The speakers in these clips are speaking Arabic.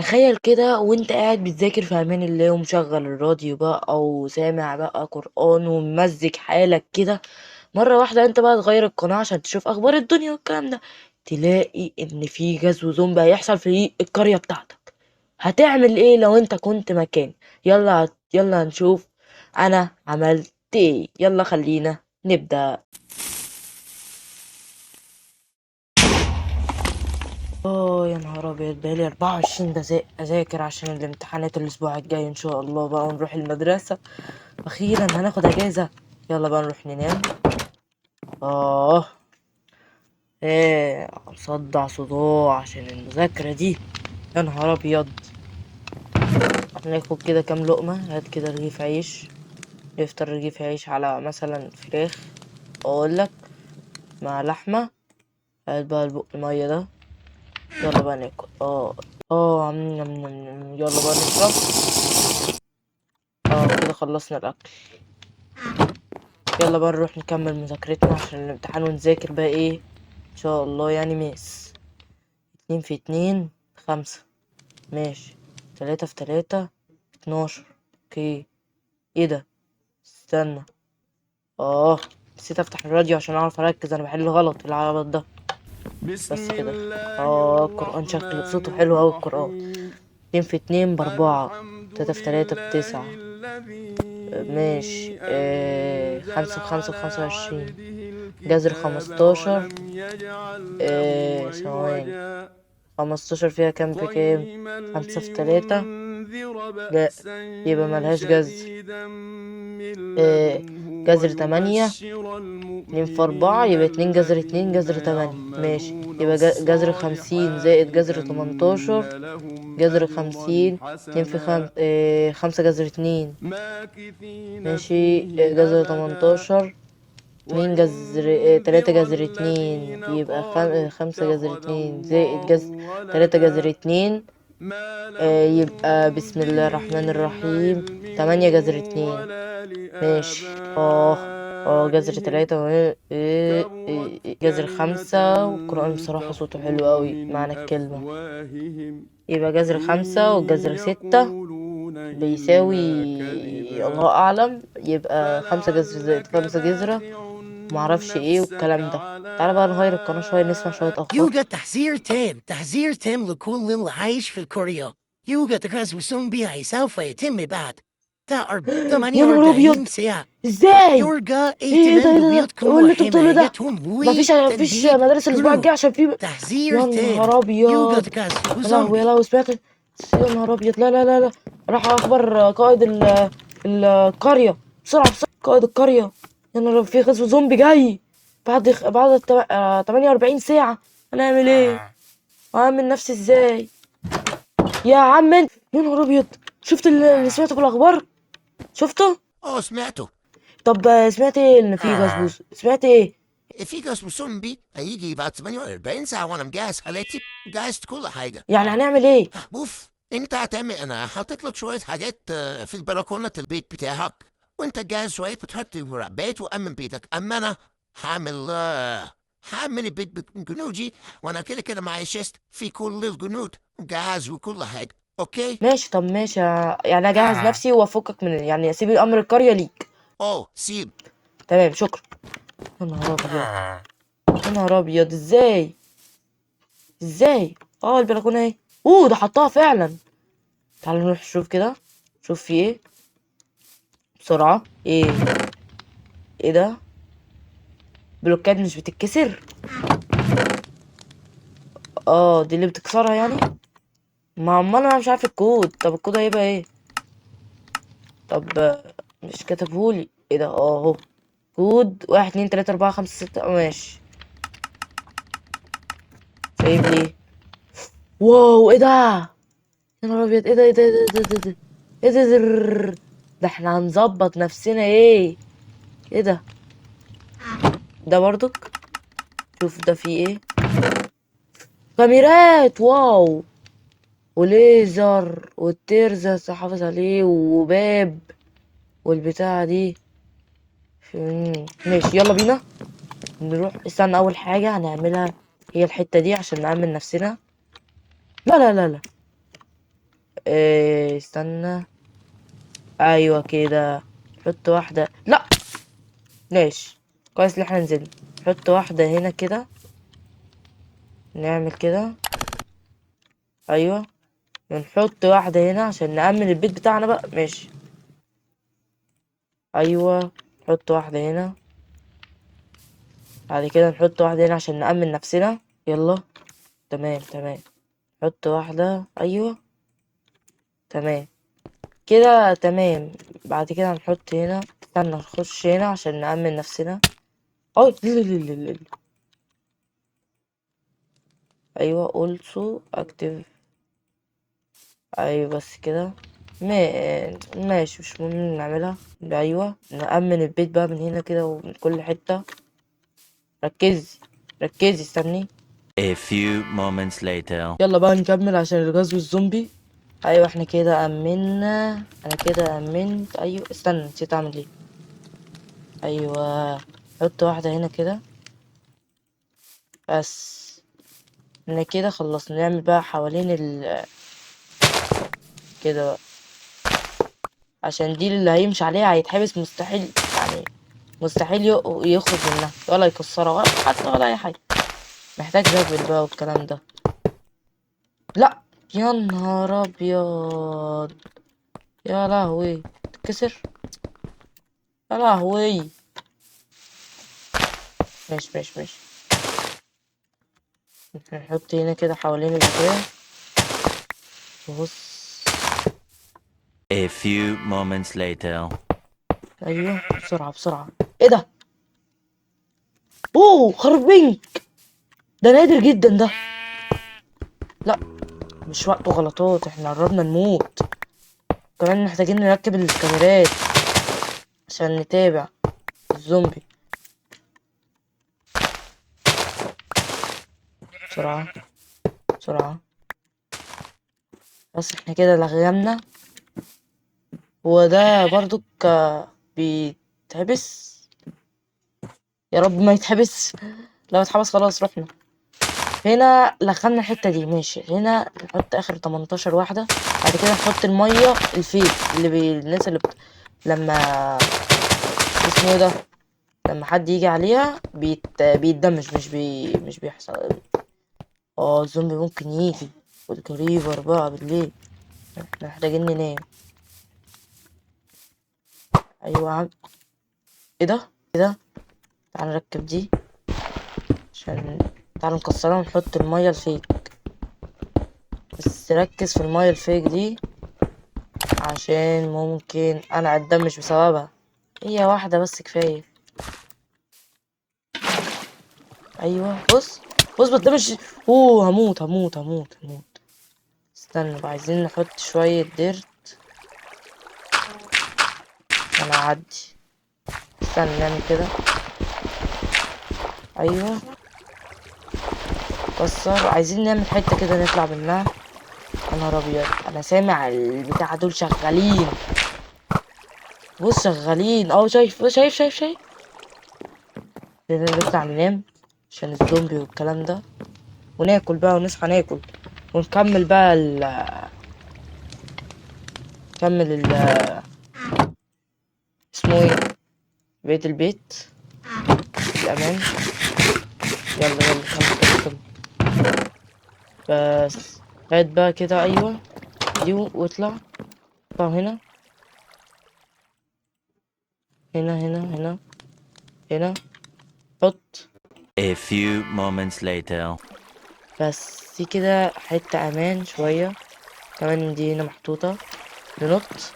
تخيل كده وانت قاعد بتذاكر في امان الله ومشغل الراديو بقى او سامع بقى قرآن وممزج حالك كده. مرة واحدة انت بقى تغير القناة عشان تشوف اخبار الدنيا والكلام ده، تلاقي ان في غزو زومبي هيحصل في القرية بتاعتك. هتعمل ايه لو انت كنت مكاني؟ يلا نشوف انا عملت ايه. يلا خلينا نبدأ. يا نهار ابيض، بقالي 24 دقيقة اذاكر عشان الامتحانات الاسبوع الجاي ان شاء الله بقى ونروح المدرسة. اخيرا هناخد اجازة. يلا بقى نروح ننام. اه ايه، مصدع صداع عشان المذاكرة دي. يا نهار ابيض. هناخد كده كام لقمة، هات كده رغيف عيش. نفطر رغيف عيش على مثلا فراخ، اقولك مع لحمة. هات بقى البق المية ده. يلا بقى ناكل. يلا بقى نشرب. كده خلصنا الاكل. يلا بقى نروح نكمل مذاكرتنا عشان الامتحان ونذاكر بقى ايه ان شاء الله. يعني ميس 2 في 2 5. ماشي. 3 في 3 12. اوكي. ايه ده؟ استنى. اه نسيت افتح الراديو عشان اعرف اركز، انا بحل غلط العبط ده. بس بسم كده. الله القرآن شكله صوته الرحمن حلو اوي القرآن. الرحيم. 2 في 2 ب4. الحمد 3 في 3 ب9. لله الذي ماشي. أنزل 5 في 5 ب25. على عبده جذر الكتاب 15. ولم يجعل له ثواني. عوجا 15 فيها كام في كام؟ قيما 5 في 3. لينذر لا، بأسا يبقى ملهاش جذر. شديدا من آه لدنه جذر 8. ويبشر 2 في 4 المؤمنين يبقى 2 جذر 2 الذين جذر 8. ماشي، يعملون يبقى جذر 50 زائد الصالحات جذر أن 18. لهم جذر أجرا 50. 2 في 5. حسنا 5 جذر 2. ماكثين ماشي. فيه جذر أبدا 18. 3 وينذر جذر 2 الذين يبقى قالوا 5 جذر 2 زائد الله جذر 3 جذر 2. ما لهم يبقى بسم الله به الرحمن من الرحيم. علم 8 جذر 2. ولا ماشي. جذر لآبائهم 3 كبرت جذر كلمة 5. والقرآن بصراحة صوته حلو تخرج أوي من معنى الكلمة. أفواههم يبقى جذر إن 5 وجذر 6 يقولون بيساوي، إلا الله كذبا أعلم. يبقى 5 جذر زائد فلعلك 5 جذرة باخع معرفش ايه نفسك والكلام ده. على تعالى بقى نغير القناة شوية نسمع شوية أخبار. يوجد تحذير تام لكل العايش في كوريا. يوجد غزو زومبي سوف يتم بعد يا نهار أبيض، 48 ساعة. ازاي؟ يرجى ايه ده اهتمام ايه ده ايه ببيوتكم اللي انت بتقوله ده؟ وحمايتهم مفيش وتنبيه مدارس الأسبوع جنود. الجاي عشان في. تحذير يا تام، نهار أبيض. يوجد غزو يا لهوي يا زومبي. لهوي سمعت. يا نهار أبيض، لا لا لا لا. راح أخبر قائد القرية. بسرعة بسرعة قائد القرية. يا نهار أبيض، في غزو زومبي جاي بعد 48 ساعة. هنعمل ايه؟ وهعمل نفسي ازاي؟ يا عم انت، يا نهار ابيض. شفت اللي سمعته في الاخبار؟ شفته؟ اه سمعته. طب سمعت ايه؟ ان في غزبوز، سمعت ايه؟ في غزو زومبي هيجي بعد 48 ساعة وانا مجهز حالاتي، جهزت كل حاجة. يعني هنعمل ايه؟ بوف، انت هتعمل انا حاطط لك شويه حاجات في البلكونه البيت بتاعك، وانت جاهز شويه بتحط مربات وامن بيتك. اما انا هعمل هعمل البيت بجنودي، وانا كده كده معايا شيست في كل الجنود جاهز وكل حاجه. اوكي. ماشي. طب ماشي. يعني اجهز نفسي وافكك من، يعني اسيب الامر القرية ليك. اوه سيب. تمام شكرا. يا نهار ابيض. يا نهار ابيض، ازاي؟ البلكونة اهي. ده حطها فعلا. تعال نروح نشوف كده. شوف في ايه بسرعة. ايه ده؟ بلوكات مش بتتكسر. دي اللي بتكسرها يعني. ما امال انا مش عارف الكود. طب الكود هيبقى ايه؟ طب مش كتبهولي. ايه ده؟ اهو. كود 1 2 3 4 5 6. ماشي. سايب لي. واو، ايه ده؟ يا نهار ابيض، ايه ده ايه ده ايه ده ايه ده ايه ده ايه ده ده احنا هنظبط نفسنا ايه ده برضك. شوف ده فيه ايه. كاميرات، واو. وليزر والترزة تحافظ عليه وباب والبتاعة دي. ماشي يلا بينا نروح. استنى، اول حاجة هنعملها هي الحتة دي عشان نأمن نفسنا. لا لا لا لا. استنى. ايوه كده. نحط واحدة، لا ماشي. كويس ان احنا نزلنا. نحط واحدة هنا كده. نعمل كده. ايوه. ونحط واحدة هنا عشان نأمن البيت بتاعنا بقى. ماشي. ايوه. نحط واحدة هنا. بعد كده نحط واحدة هنا عشان نأمن نفسنا. يلا. تمام تمام. نحط واحدة. ايوه. تمام كده. تمام. بعد كده هنحط هنا. استنى نخش هنا عشان نأمن نفسنا. اه ايوه also active. ايوه بس كده. ماشي مش مهم نعملها. ايوه نأمن البيت بقى من هنا كده ومن كل حتة. ركزي. ركزي استني. A few moments later. يلا بقى نكمل عشان الغزو الزومبي. ايوه احنا كده أمنا. انا كده أمنت. ايوه استنى نسيت اعمل ايه. ايوه. حط واحدة هنا كده. بس. احنا كده خلصنا. نعمل بقى حوالين كده بقى. عشان دي اللي هيمشي عليها هيتحبس مستحيل يعني. مستحيل يخرج منها ولا يكسرها ولا حتى ولا اي حاجة. محتاج ليفل بقى والكلام ده. لا. يا نهار ابيض. يا لهوي. تتكسر. يا لهوي. ماشي ماشي ماشي. نحط هنا كده حوالين البتاع. بص. A few moments later. ايوه بسرعة بسرعة. ايه ده. اوه خرب بينك. ده نادر جدا ده. لا. مش وقته غلطات. احنا قربنا نموت. كمان محتاجين نركب الكاميرات عشان نتابع الزومبي. بسرعة بسرعة. بس احنا كده لغينا. هو ده برضو بيتحبس. يا رب ما يتحبس. لو اتحبس خلاص رحنا. هنا لغينا الحتة دي. ماشي. هنا نحط اخر 18 واحدة. بعد كده نحط المية الفيك اللي الناس لما اسمه ايه ده. لما حد يجي عليها بيتدمج مش بيحصل. اه الزومبي ممكن يجي. والكريبر بقى بالليل. احنا محتاجين ننام. ايوه يا عم. ايه ده. ايه ده. تعال نركب دي عشان. تعال نكسرها ونحط المية الفيك. بس ركز في المية الفيك دي عشان ممكن انا اتدمج بسببها. هي واحدة بس كفاية. ايوه بص. بص بتدمج. اوه هموت هموت هموت هموت. استنى بقى عايزين نحط شوية ديرت. انا اعدي. استنى نعمل كده. ايوه. كسر. عايزين نعمل حتة كده نطلع منها. يا نهار ابيض. انا سامع البتاع دول شغالين. بص شغالين. اه شايف شايف شايف شايف. نطلع ننام عشان الزومبي والكلام ده. وناكل بقى ونصحى ناكل. ونكمل بقى نكمل اسمه ايه. بيت البيت. الأمان. يلا يلا كمل. بس. هات بقى كده. أيوة. دي واطلع. اطلع هنا. هنا هنا هنا. هنا. حط. A few moments later. بس دي كده حتة أمان شوية. كمان دي هنا محطوطة. ننط.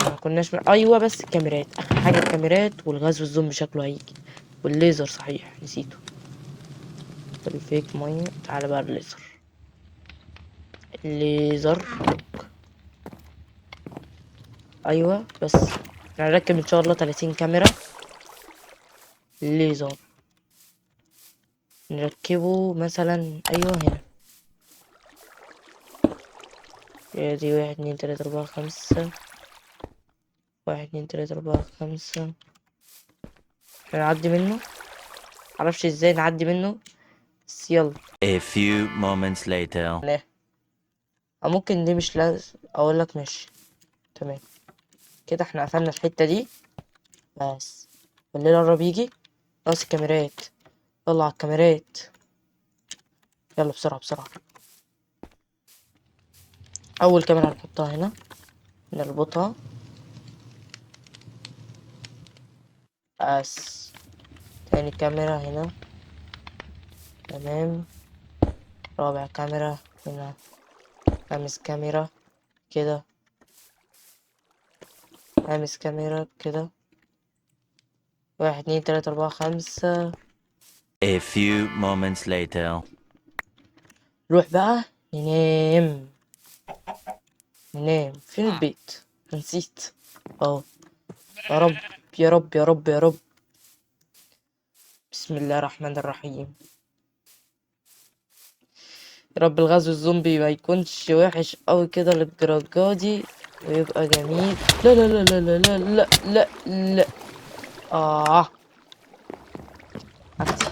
ما كناش أيوة بس الكاميرات آخر حاجة. الكاميرات والغاز والزومبي شكله هيجي. والليزر صحيح نسيته. الفيك مية. تعالى بقى الليزر. الليزر. ايوه بس. هنركب ان شاء الله 30 كاميرا. ليزر. نركبه مثلا. ايوه هنا. هي دي 1 2 3 4 5. 1 2 3 4 5. نعدي منه. معرفش ازاي نعدي منه. بس يلا. A few moments later. نه. او ممكن دي مش لازم اقول لك. ماشي تمام كده، احنا قفلنا الحتة دي بس. الليل قرب يجي. ناقص الكاميرات. يلا على الكاميرات، يلا بسرعة بسرعة. اول كاميرا هنحطها هنا، نربطها بس. تاني كاميرا هنا، تمام. رابع كاميرا هنا، خامس كاميرا كده، خامس كاميرا كده. 1 2 3 4 5. A few moments later. نروح بقى ننام. ننام فين البيت؟ نسيت. اه يا رب يا رب يا رب يا رب. بسم الله الرحمن الرحيم. يا رب الغزو الزومبي ما يكونش وحش قوي كده للدرجة دي، ويبقى جميل. لا لا لا لا لا لا لا لا لا. عكسي.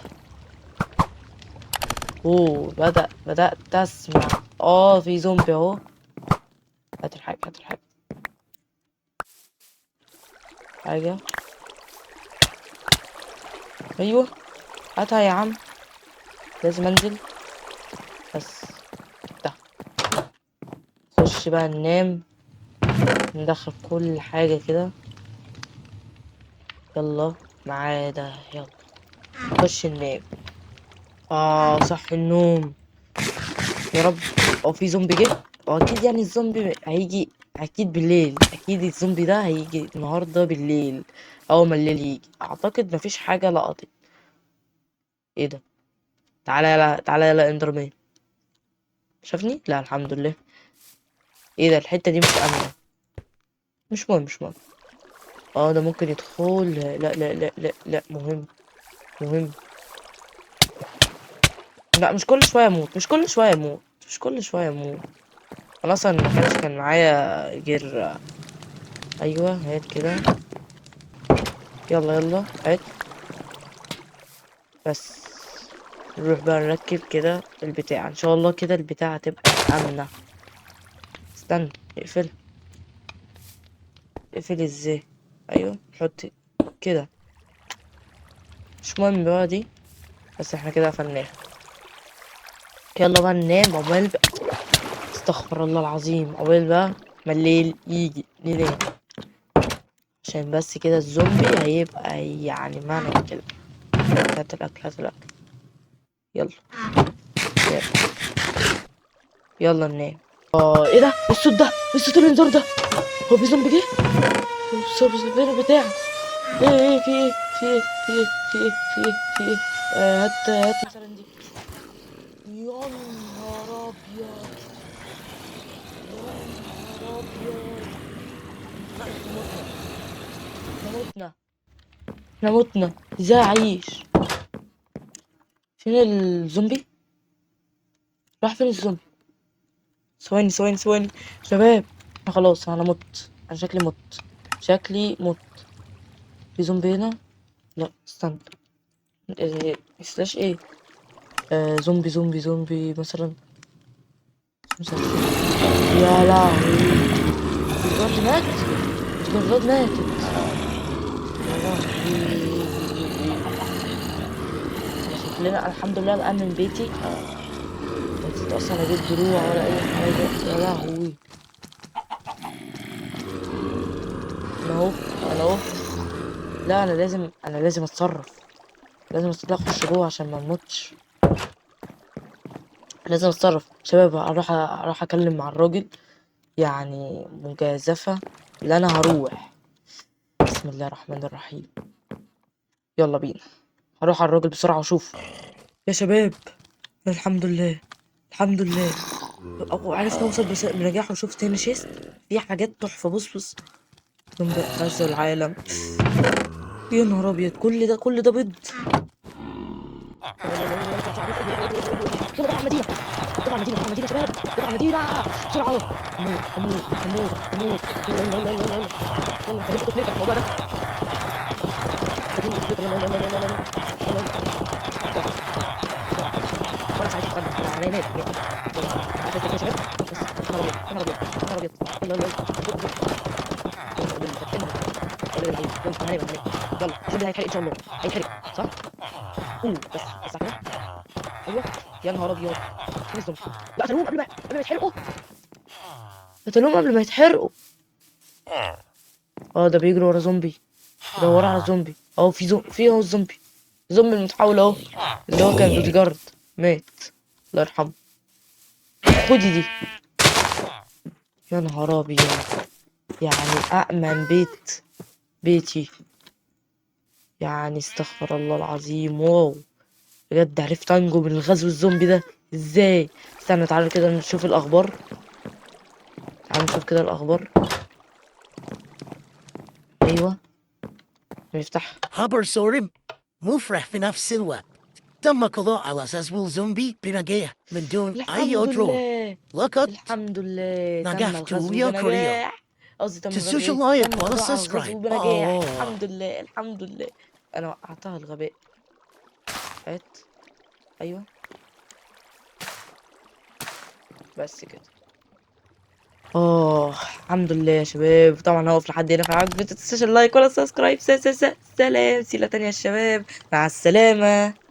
اوه بدأت اسمع. في زومبي اهو. هات الحاجة هات الحاجة. حاجة. ايوه هاتها يا عم. لازم انزل بس. ده خش بقى ننام. ندخل كل حاجة كده. يلا معايا ده، يلا خش ننام. صح النوم. يا رب. في زومبي جه. اكيد يعني الزومبي هيجي اكيد بالليل. اكيد الزومبي ده هيجي النهارده بالليل. اول ما الليل يجي اعتقد مفيش حاجه لقطت. ايه ده؟ تعالى يلا تعالى يلا اندرمان. شافني؟ لا الحمد لله. ايه ده؟ الحته دي مش امنه. مش مهم مش مهم. ده ممكن يدخل. لا لا لا لا لا مهم. مهم. لا مش كل شويه اموت، مش كل شويه اموت، مش كل شويه اموت. انا اصلا ما كان معايا غير. ايوه هات كده. يلا يلا هات بس. نروح بقى نركب كده البتاع. ان شاء الله كده البتاع هتبقى امنة. استنى اقفل. اقفل ازاي؟ ايوه نحط كده. مش مهم بقى دي. بس احنا كده قفلناها. يلا بقى ننام عقبال بقى. استغفر الله العظيم. عقبال بقى ما الليل يجي ننام. عشان بس كده الزومبي هيبقى يعني معنى كده. هات الاكل هات الاكل. يلا يلا يلا ننام. ايه ده؟ الصوت ده، الصوت الانذار ده. هو في زومبي جه؟ فين البتاع؟ ايه في ايه في ايه في ايه في ايه في ايه في ايه؟ هات مثلا دي. يا نهار ابيض. يا نهار ابيض. لا احنا متنا. احنا متنا. احنا متنا. ازاي اعيش؟ فين الزومبي؟ راح فين الزومبي؟ ثواني ثواني ثواني. شباب أنا خلاص انا مت. انا شكلي مت. شكلي مت. في زومبي هنا. لا استنى. سلاش ايه؟ زومبي زومبي زومبي مثلا. يا لهوي. الجارد مات. الجارد ماتت. يا لهوي. شكلنا الحمد لله مأمن بيتي. نسيت اصلا اجيب دروع ولا اي حاجة. يا لهوي. انا اهو انا اهو. لا انا لازم اتصرف. لازم اخش جوه عشان ما اموتش. لازم اتصرف شباب. اروح اكلم مع الراجل. يعني مجازفة. اللي انا هروح. بسم الله الرحمن الرحيم. يلا بينا. هروح على الراجل بسرعة واشوف. يا شباب الحمد لله. الحمد لله. عرفت اوصل بنجاح. وشفت هنا شيست في حاجات تحفة. بص بص. جنب غزو العالم. يا نهار ابيض. كل ده بيض. يلا على المدينة. يلا على المدينة. يا شباب. يلا على المدينة بسرعة. اموت اموت اموت اموت. يلا يلا يلا يلا يلا. يلا انت جبت كليتك الموضوع ده. وانا ساعتها اتقدم على نادي. يلا عارف كده يا شباب. بس نهار ابيض يا نهار ابيض يا نهار ابيض. يلا يلا يلا يلا يلا يلا شوف ده هيتحرق ان شاء الله. هيتحرق صح؟ بس على كده. ايوه يا نهار ابيض. فين الزومبي؟ لا قتلوهم قبل ما يتحرقوا. قتلوهم قبل ما يتحرقوا. اه ده بيجري ورا زومبي. دور على زومبي اهو. في اهو الزومبي. الزومبي المتحول اهو اللي هو كان بوديجارد مات. الله يرحمه. خدي دي. يا نهار ابيض. يعني أأمن بيتي. يعني استغفر الله العظيم. واو بجد عرفت أنجو من الغزو الزومبي ده ازاي. استنى تعالوا كده نشوف الأخبار. تعالوا نشوف كده الأخبار. أيوة نفتح. خبر سوري مفرح في نفس الوقت. تم القضاء على سلسلة زومبي بنجاح من دون أي الحمد عذر. لله لقد الحمد لله تم نجحت الغزو يا كوريا. بنجاح. قصدي تم تنسوش الغزو اللايك تم القضاء على والسبسكرايب. الغزو بنجاح. الحمد لله الحمد لله. أنا وقعتها الغباء. هات. أيوة بس كده. الحمد لله يا شباب. طبعا هقف لحد هنا. فعجبت ما تنساش اللايك ولا السبسكرايب. سلام. سيلة تانية يا شباب. مع السلامة.